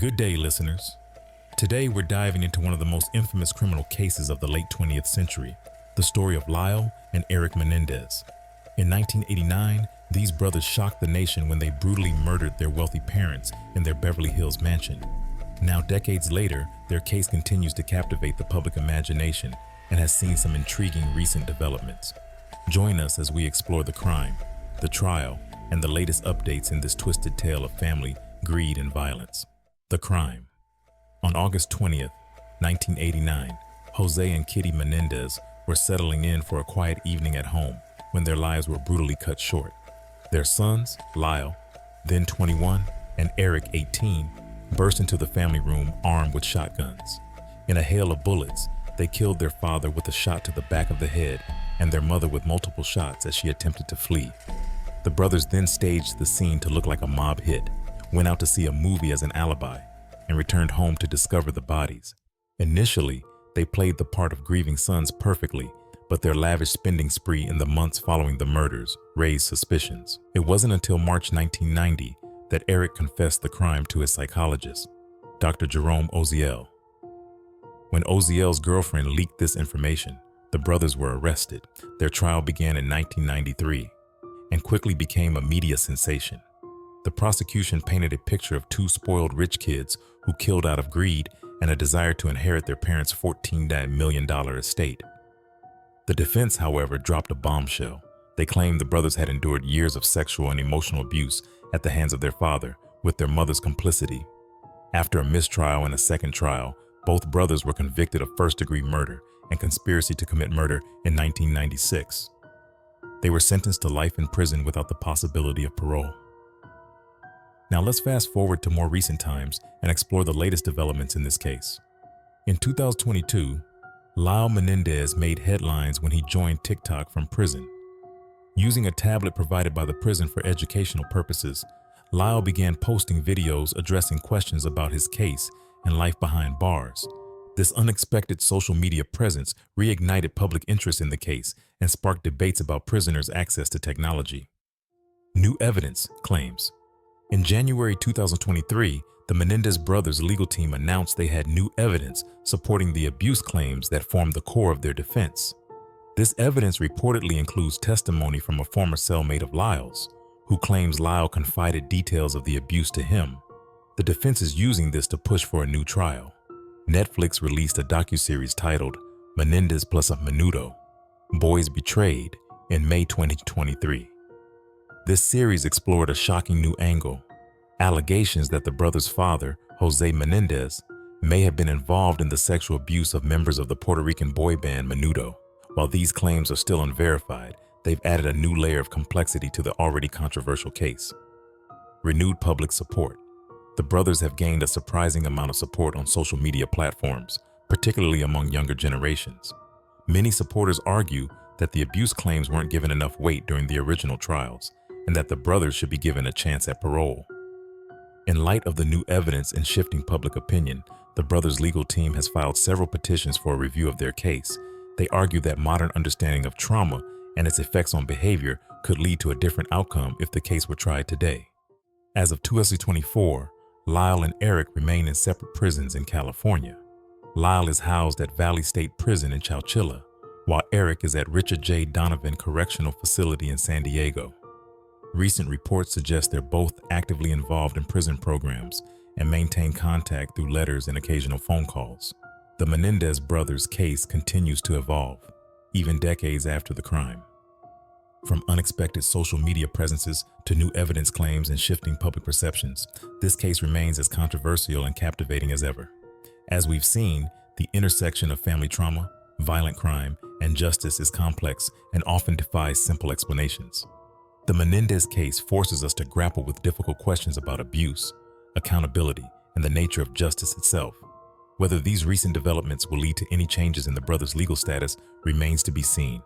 Good day, listeners. Today we're diving into one of the most infamous criminal cases of the late 20th century, the story of Lyle and Erik Menendez. In 1989, these brothers shocked the nation when they brutally murdered their wealthy parents in their Beverly Hills mansion. Now, decades later, their case continues to captivate the public imagination and has seen some intriguing recent developments. Join us as we explore the crime, the trial, and the latest updates in this twisted tale of family, greed, and violence. The crime. On August 20th, 1989, Jose and Kitty Menendez were settling in for a quiet evening at home when their lives were brutally cut short. Their sons, Lyle, then 21, and Erik, 18, burst into the family room armed with shotguns. In a hail of bullets, they killed their father with a shot to the back of the head and their mother with multiple shots as she attempted to flee. The brothers then staged the scene to look like a mob hit, went out to see a movie as an alibi, and returned home to discover the bodies. Initially, they played the part of grieving sons perfectly, but their lavish spending spree in the months following the murders raised suspicions. It wasn't until March 1990 that Erik confessed the crime to his psychologist, Dr. Jerome Oziel. When Oziel's girlfriend leaked this information, the brothers were arrested. Their trial began in 1993 and quickly became a media sensation. The prosecution painted a picture of two spoiled rich kids who killed out of greed and a desire to inherit their parents' $14 million estate. The defense, however, dropped a bombshell. They claimed the brothers had endured years of sexual and emotional abuse at the hands of their father, with their mother's complicity. After a mistrial and a second trial, both brothers were convicted of first-degree murder and conspiracy to commit murder in 1996. They were sentenced to life in prison without the possibility of parole. Now let's fast forward to more recent times and explore the latest developments in this case. In 2022, Lyle Menendez made headlines when he joined TikTok from prison. Using a tablet provided by the prison for educational purposes, Lyle began posting videos addressing questions about his case and life behind bars. This unexpected social media presence reignited public interest in the case and sparked debates about prisoners' access to technology. New evidence claims. In January 2023, the Menendez brothers' legal team announced they had new evidence supporting the abuse claims that formed the core of their defense. This evidence reportedly includes testimony from a former cellmate of Lyle's, who claims Lyle confided details of the abuse to him. The defense is using this to push for a new trial. Netflix released a docuseries titled Menendez plus a Menudo, Boys Betrayed, in May 2023. This series explored a shocking new angle: allegations that the brothers' father, Jose Menendez, may have been involved in the sexual abuse of members of the Puerto Rican boy band Menudo. While these claims are still unverified, they've added a new layer of complexity to the already controversial case. Renewed public support. The brothers have gained a surprising amount of support on social media platforms, particularly among younger generations. Many supporters argue that the abuse claims weren't given enough weight during the original trials, and that the brothers should be given a chance at parole. In light of the new evidence and shifting public opinion, the brothers' legal team has filed several petitions for a review of their case. They argue that modern understanding of trauma and its effects on behavior could lead to a different outcome if the case were tried today. As of 2024, Lyle and Erik remain in separate prisons in California. Lyle is housed at Valley State Prison in Chowchilla, while Erik is at Richard J. Donovan Correctional Facility in San Diego. Recent reports suggest they're both actively involved in prison programs and maintain contact through letters and occasional phone calls. The Menendez brothers' case continues to evolve, even decades after the crime. From unexpected social media presences to new evidence claims and shifting public perceptions, this case remains as controversial and captivating as ever. As we've seen, the intersection of family trauma, violent crime, and justice is complex and often defies simple explanations. The Menendez case forces us to grapple with difficult questions about abuse, accountability, and the nature of justice itself. Whether these recent developments will lead to any changes in the brothers' legal status remains to be seen,